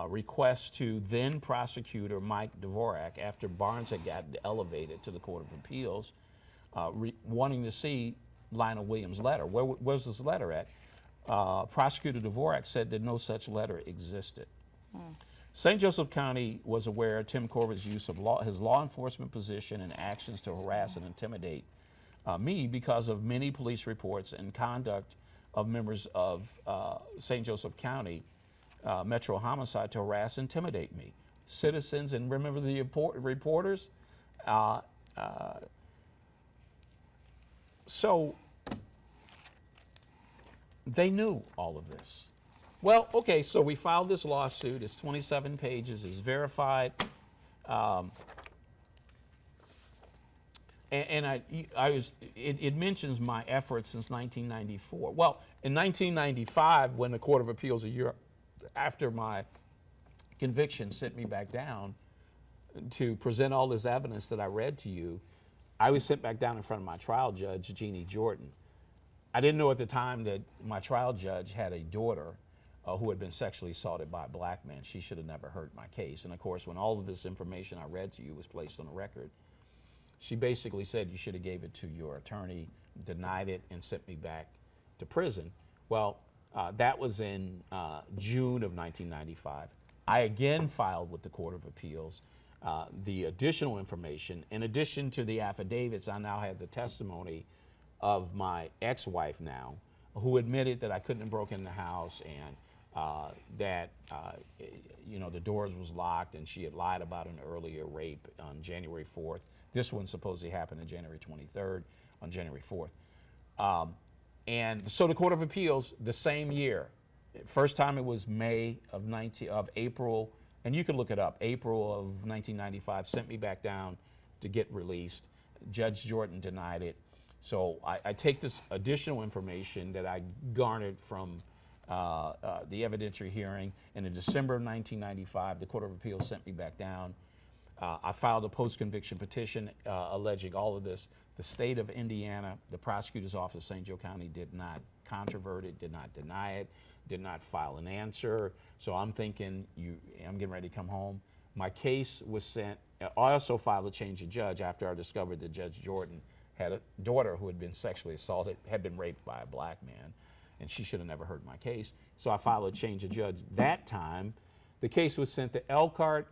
request to then prosecutor Mike Dvorak after Barnes had gotten elevated to the Court of Appeals, wanting to see Lionel Williams' letter. Where's this letter at? Prosecutor Dvorak said that no such letter existed. St. Joseph County was aware of Tim Corbett's use of his law enforcement position and actions to harass and intimidate me because of many police reports and conduct of members of St. Joseph County Metro Homicide to harass and intimidate me. Citizens, and remember the reporters? So they knew all of this. Well, okay, so we filed this lawsuit. It's 27 pages. It's verified. it mentions my efforts since 1994. Well, in 1995, when the Court of Appeals, a year after my conviction, sent me back down to present all this evidence that I read to you, I was sent back down in front of my trial judge, Jeannie Jordan. I didn't know at the time that my trial judge had a daughter who had been sexually assaulted by a black man. She should have never heard my case. And of course, when all of this information I read to you was placed on the record, she basically said you should have gave it to your attorney, denied it, and sent me back to prison. Well, that was in June of 1995. I again filed with the Court of Appeals the additional information. In addition to the affidavits, I now had the testimony of my ex-wife now, who admitted that I couldn't have broken in the house and that the doors was locked, and she had lied about an earlier rape on January 4th. This one supposedly happened on January 23rd, on January 4th. And so the Court of Appeals, the same year, first time it was May of April, and you can look it up, April of 1995, sent me back down to get released. Judge Jordan denied it. So I take this additional information that I garnered from the evidentiary hearing, and in December of 1995, the Court of Appeals sent me back down. I filed a post-conviction petition alleging all of this. The state of Indiana, the prosecutor's office of St. Joe County did not controvert it, did not deny it, did not file an answer. So I'm thinking, I'm getting ready to come home. My case was sent. I also filed a change of judge after I discovered that Judge Jordan had a daughter who had been sexually assaulted, had been raped by a black man, and she should have never heard my case. So I filed a change of judge that time. The case was sent to Elkhart.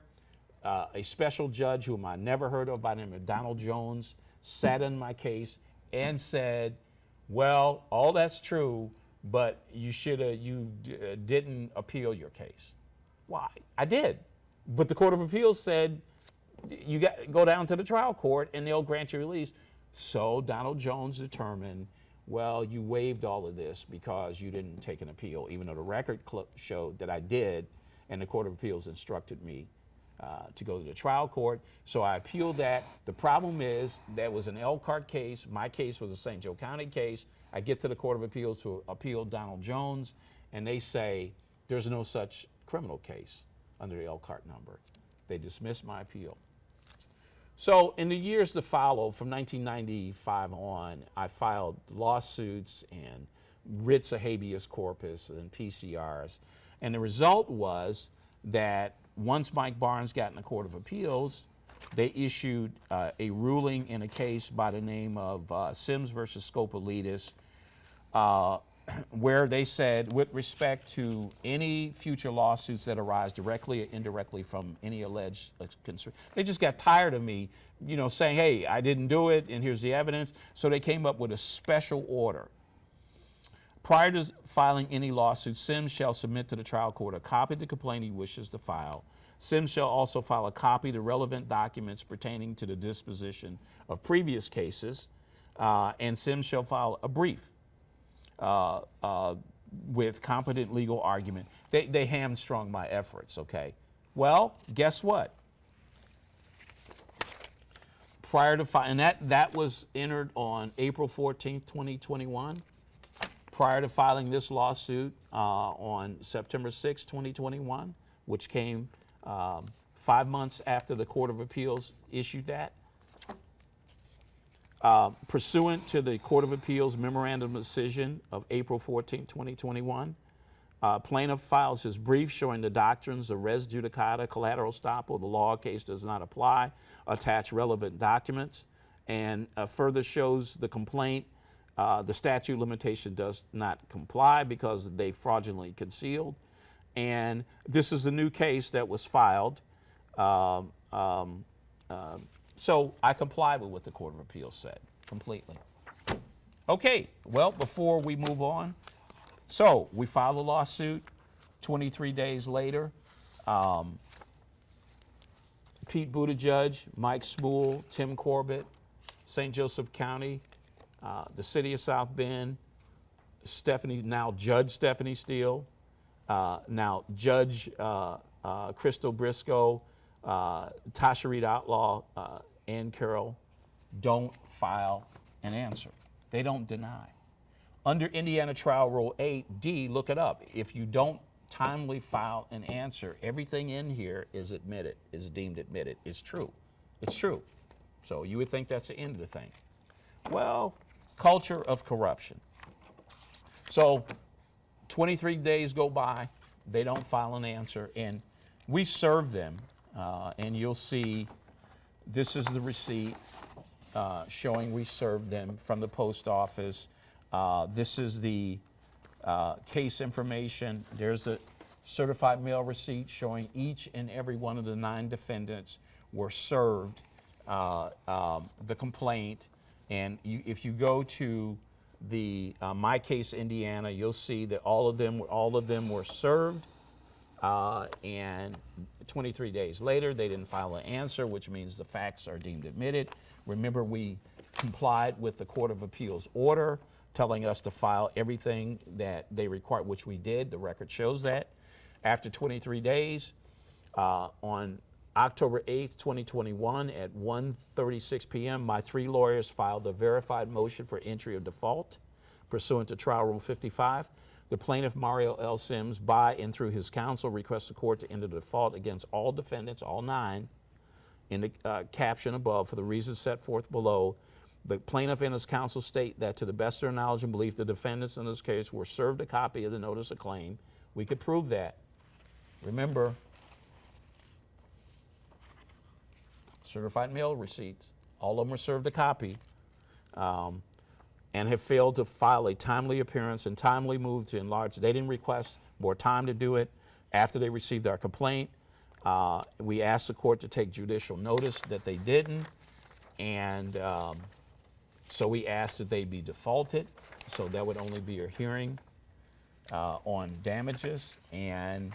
A special judge whom I never heard of by the name of Donald Jones sat in my case and said, well, all that's true, but you didn't appeal your case. Why? I did. But the Court of Appeals said, you go down to the trial court and they'll grant you release. So Donald Jones determined, well, you waived all of this because you didn't take an appeal, even though the record showed that I did, and the Court of Appeals instructed me to go to the trial court. So I appealed that. The problem is that was an Elkhart case. My case was a St. Joe County case. I get to the Court of Appeals to appeal Donald Jones, and they say there's no such criminal case under the Elkhart number. They dismissed my appeal. So in the years to follow, from 1995 on, I filed lawsuits and writs of habeas corpus and PCRs. And the result was that once Mike Barnes got in the Court of Appeals, they issued a ruling in a case by the name of Sims versus Scopolitis, where they said, with respect to any future lawsuits that arise directly or indirectly from any alleged concern, they just got tired of me, saying, hey, I didn't do it, and here's the evidence. So they came up with a special order. Prior to filing any lawsuit, Sims shall submit to the trial court a copy of the complaint he wishes to file. Sims shall also file a copy of the relevant documents pertaining to the disposition of previous cases, and Sims shall file a brief with competent legal argument. They hamstrung my efforts, okay? Well, guess what? Prior to filing, and that was entered on April 14th, 2021. Prior to filing this lawsuit on September 6, 2021, which came 5 months after the Court of Appeals issued that. Pursuant to the Court of Appeals memorandum decision of April 14, 2021, plaintiff files his brief showing the doctrines of res judicata, collateral estoppel, the law case does not apply, attach relevant documents, and further shows the complaint the statute of limitation does not comply because they fraudulently concealed. And this is a new case that was filed. So I complied with what the Court of Appeals said completely. Okay, well, before we move on, so we filed a lawsuit 23 days later. Pete Buttigieg, Mike Smool, Tim Corbett, St. Joseph County, the city of South Bend, now Judge Stephanie Steele, now Judge Crystal Briscoe, Tasha Reed Outlaw, Ann Carroll, don't file an answer. They don't deny. Under Indiana Trial Rule 8D, look it up. If you don't timely file an answer, everything in here is admitted, is deemed admitted. It's true. It's true. So you would think that's the end of the thing. Well, culture of corruption. So 23 days go by, they don't file an answer, and we serve them, and you'll see this is the receipt showing we served them from the post office. This is the case information. There's a certified mail receipt showing each and every one of the 9 defendants were served the complaint. And if you go to the My Case Indiana, you'll see that all of them were served. And 23 days later, they didn't file an answer, which means the facts are deemed admitted. Remember, we complied with the Court of Appeals order telling us to file everything that they required, which we did. The record shows that. After 23 days, on October 8th, 2021 at 1:36 p.m., my 3 lawyers filed a verified motion for entry of default pursuant to Trial Rule 55. The plaintiff, Mario L. Sims, by and through his counsel, requests the court to enter default against all defendants, all 9, in the caption above for the reasons set forth below. The plaintiff and his counsel state that to the best of their knowledge and belief, the defendants in this case were served a copy of the notice of claim. We could prove that. Remember, certified mail receipts, all of them were served a copy, and have failed to file a timely appearance and timely move to enlarge. They didn't request more time to do it after they received our complaint. We asked the court to take judicial notice that they didn't, and so we asked that they be defaulted, so that would only be a hearing on damages. And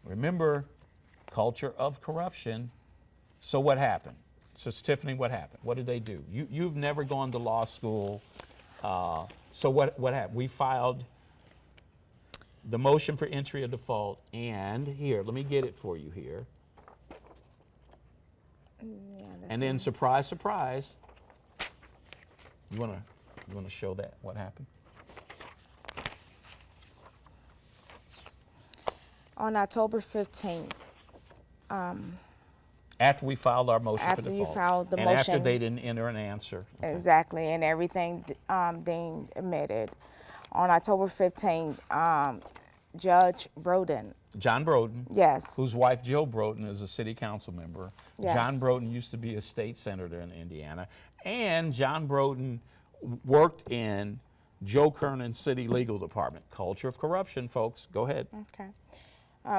remember, culture of corruption. So what happened? So Tiffany, what happened? What did they do? You've never gone to law school. So what happened? We filed the motion for entry of default, and here, let me get it for you here. Yeah, And then surprise, surprise, you wanna show that, what happened? On October 15th, After we filed our motion for After you default. filed the and after motion. they didn't enter an answer. Okay. exactly, and everything deemed admitted. On October 15th, Judge Broden, John Broden, yes, whose wife Jill Broden is a city council member. Yes. John Broden used to be a state senator in Indiana. And John Broden worked in Joe Kernan's city legal department. Culture of corruption, folks. Go ahead. okay.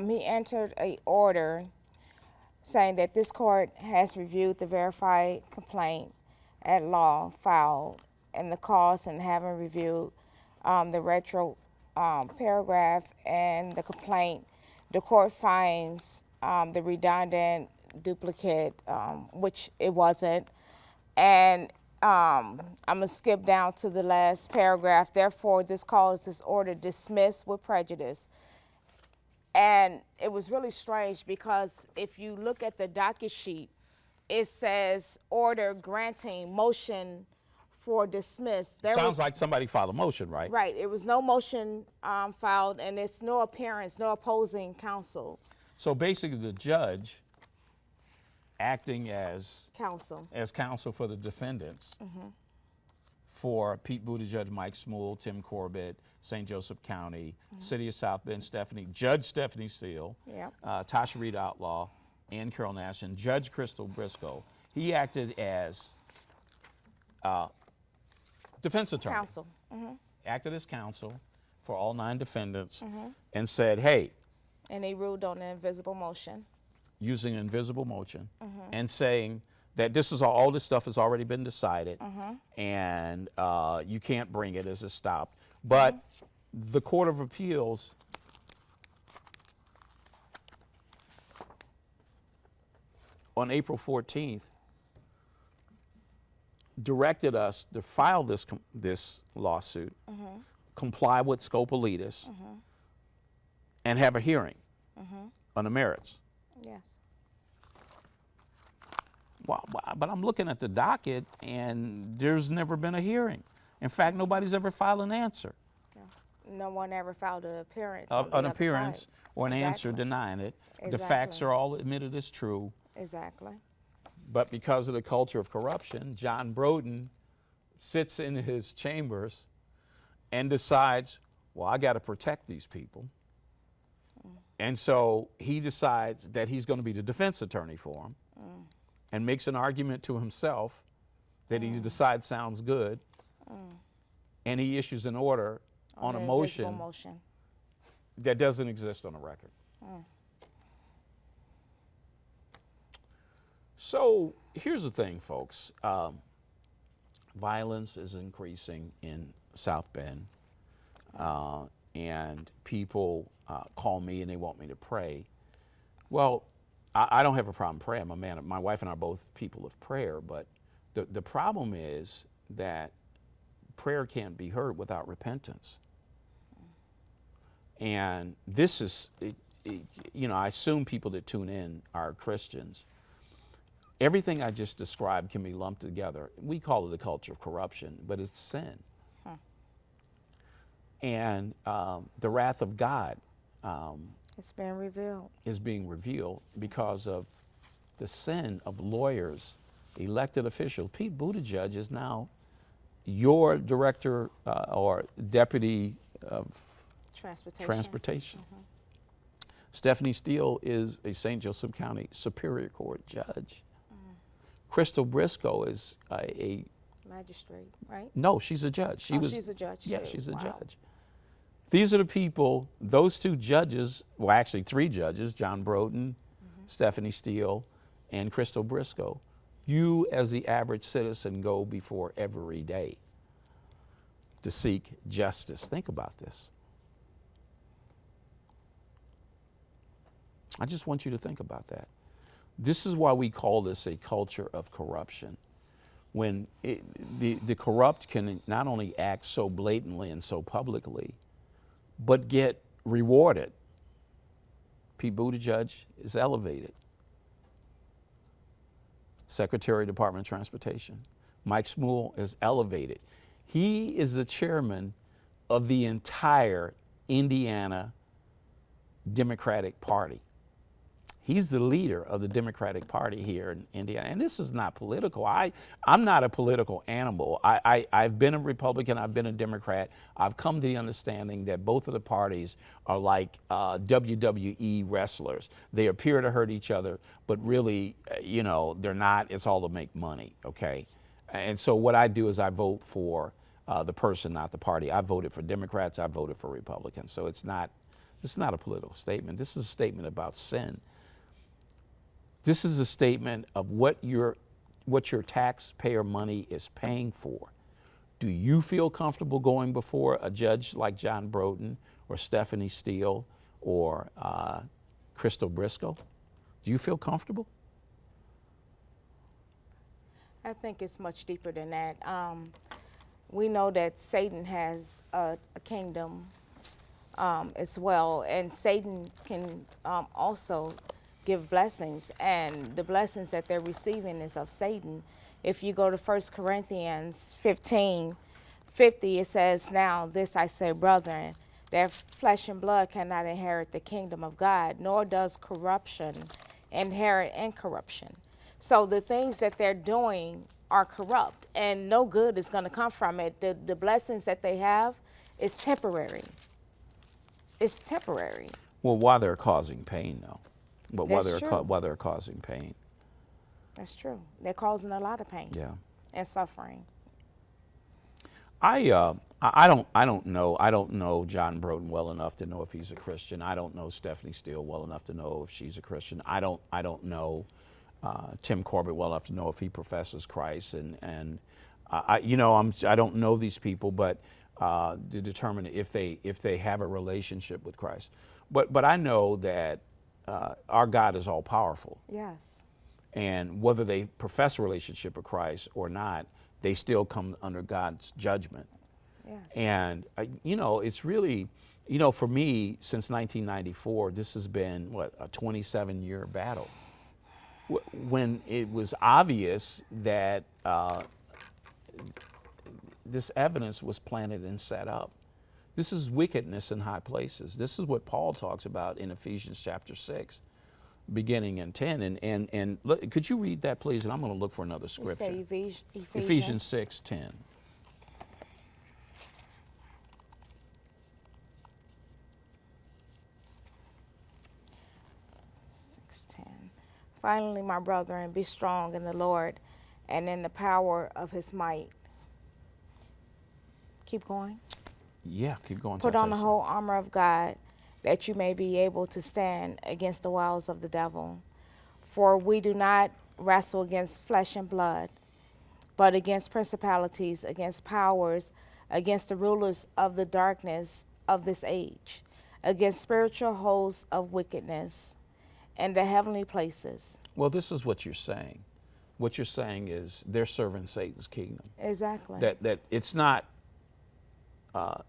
He entered a order saying that this court has reviewed the verified complaint at law filed and the cause, and having reviewed the retro paragraph and the complaint, the court finds the redundant duplicate, which it wasn't, and I'm gonna skip down to the last paragraph. Therefore, this calls this order dismissed with prejudice. And it was really strange because if you look at the docket sheet, it says order granting motion for dismiss. Sounds like somebody filed a motion, right? Right, it was no motion filed, and it's no appearance, no opposing counsel. So basically the judge acting as Counsel. counsel for the defendants for Pete Buttigieg, Mike Smool, Tim Corbett, St. Joseph County, City of South Bend, Judge Stephanie Steele, Yep. Tasha Reed Outlaw, Ann Carroll Nash, and Judge Crystal Briscoe. He acted as defense attorney. Counsel. Acted as counsel for all 9 defendants and said, hey, And he ruled on the invisible motion. using invisible motion and saying that all this stuff has already been decided and you can't bring it as a stop. But the Court of Appeals on April 14th directed us to file this lawsuit, comply with Scopolitas, and have a hearing on the merits. Yes. but I'm looking at the docket, and there's never been a hearing. In fact, nobody's ever filed an answer, No one ever filed an appearance. On the an other appearance side. or an answer Exactly. denying it. The facts Exactly. are all admitted as true. Exactly. But because of the culture of corruption, John Broden sits in his chambers and decides, well, I got to protect these people. And so he decides that he's going to be the defense attorney for him and makes an argument to himself that he decides sounds good. And he issues an order on a the motion invisible motion. that doesn't exist on a record. So here's the thing, folks. Violence is increasing in South Bend, and people call me and they want me to pray. Well, I don't have a problem praying. I'm a man. My wife and I are both people of prayer, but the problem is that prayer can't be heard without repentance. And this is, I assume people that tune in are Christians. Everything I just described can be lumped together. We call it the culture of corruption, but it's sin. And the wrath of God It's been revealed. is being revealed because of the sin of lawyers, elected officials. Pete Buttigieg is now your director or deputy of transportation. Stephanie Steele is a St. Joseph County Superior Court judge. Crystal Briscoe is a Magistrate, right? no, she's a judge. She's a judge, Yeah, too. she's a Wow. judge. These are the people, those two judges, well, actually three judges, John Broden, Stephanie Steele, and Crystal Briscoe, you as the average citizen go before every day to seek justice. Think about this. I just want you to think about that. This is why we call this a culture of corruption. When the corrupt can not only act so blatantly and so publicly, but get rewarded. Pete Buttigieg is elevated. Secretary of Department of Transportation. Mike Smull is elevated. He is the chairman of the entire Indiana Democratic Party. He's the leader of the Democratic Party here in Indiana. And this is not political. I'm not a political animal. I've been a Republican, I've been a Democrat. I've come to the understanding that both of the parties are like WWE wrestlers. They appear to hurt each other, but really, they're not. It's all to make money, okay? And so what I do is I vote for the person, not the party. I voted for Democrats, I voted for Republicans. So it's not a political statement. This is a statement about sin. This is a statement of what your taxpayer money is paying for. Do you feel comfortable going before a judge like John Broden or Stephanie Steele or Crystal Briscoe? Do you feel comfortable? I think it's much deeper than that. We know that Satan has a kingdom as well, and Satan can also give blessings, and the blessings that they're receiving is of Satan. If you go to 1 Corinthians 15:50, it says, "Now this I say, brethren, that flesh and blood cannot inherit the kingdom of God, nor does corruption inherit incorruption." So the things that they're doing are corrupt, and no good is going to come from it. The blessings that they have is temporary. It's temporary. Well, while they're causing pain, though. But while That's they're true. while they're causing pain. That's true. They're causing a lot of pain Yeah. and suffering. I don't know John Broden well enough to know if he's a Christian. I don't know Stephanie Steele well enough to know if she's a Christian. I don't know Tim Corbett well enough to know if he professes Christ. I don't know these people, but to determine if they have a relationship with Christ. But I know that our God is all powerful. Yes. And whether they profess a relationship with Christ or not, they still come under God's judgment. Yes. And, it's really, for me, since 1994, this has been, a 27-year battle. when it was obvious that this evidence was planted and set up. This is wickedness in high places. This is what Paul talks about in Ephesians chapter 6, beginning in 10. And could you read that, please? And I'm going to look for another You scripture. say Ephesians 6:10. 6:10. Finally, my brethren, be strong in the Lord and in the power of his might. Keep going. Yeah, keep going. Put till I on the say whole armor of God, that you may be able to stand against the wiles of the devil. For we do not wrestle against flesh and blood, but against principalities, against powers, against the rulers of the darkness of this age, against spiritual hosts of wickedness in the heavenly places. Well, this is what you're saying. What you're saying is they're serving Satan's kingdom. Exactly. That it's not John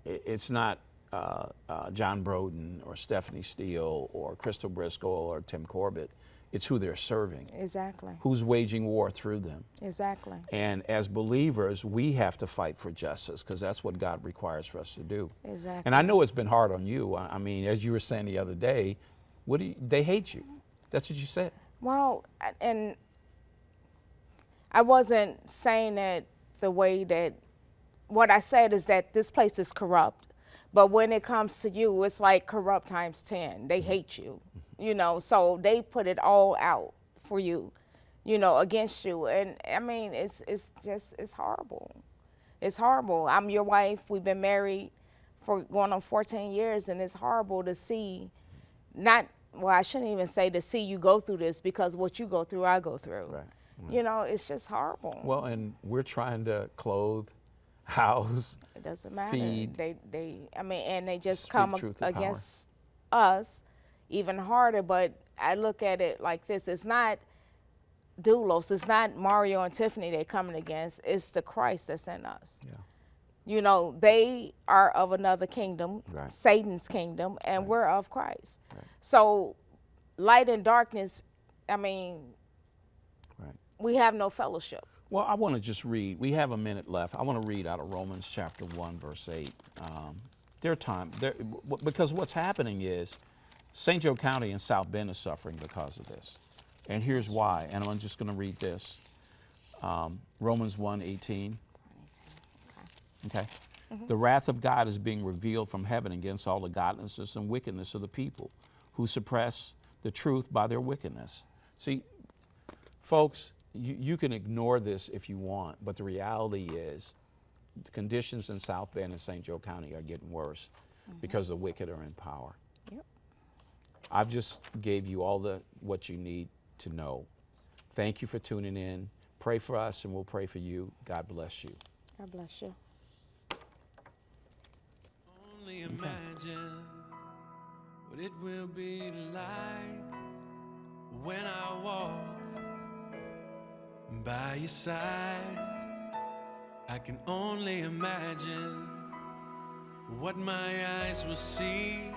Broden or Stephanie Steele or Crystal Briscoe or Tim Corbett. It's who they're serving. Exactly. Who's waging war through them. Exactly. And as believers, we have to fight for justice because that's what God requires for us to do. Exactly. And I know it's been hard on you. I mean, as you were saying the other day, they hate you. That's what you said. Well, and I wasn't saying it the way that, what I said is that this place is corrupt. But when it comes to you, it's like corrupt times 10. They hate you, so they put it all out for you, against you. And I mean, it's horrible. It's horrible. I'm your wife. We've been married for going on 14 years, and it's horrible to see, I shouldn't even say to see you go through this, because what you go through, I go through. Right. It's just horrible. Well, and we're trying to clothe, house, It doesn't matter. feed, And they just speak come truth to power. against us even harder. But I look at it like this: it's not doulos, it's not Mario and Tiffany they're coming against. It's the Christ that's in us. Yeah. They are of another kingdom, Right. Satan's kingdom, and Right. we're of Christ. Right. So, light and darkness. Right. We have no fellowship. Well, I want to just read. We have a minute left. I want to read out of Romans chapter 1, verse 8. Because what's happening is St. Joe County and South Bend is suffering because of this. And here's why. And I'm just going to read this. Romans 1:18. Okay. The wrath of God is being revealed from heaven against all the godlessness and wickedness of the people who suppress the truth by their wickedness. See, folks, you can ignore this if you want, but the reality is the conditions in South Bend and St. Joe County are getting worse because the wicked are in power. Yep. I've just gave you all what you need to know. Thank you for tuning in. Pray for us and we'll pray for you. God bless you. God bless you. Only imagine what it will be like when I walk by your side. I can only imagine what my eyes will see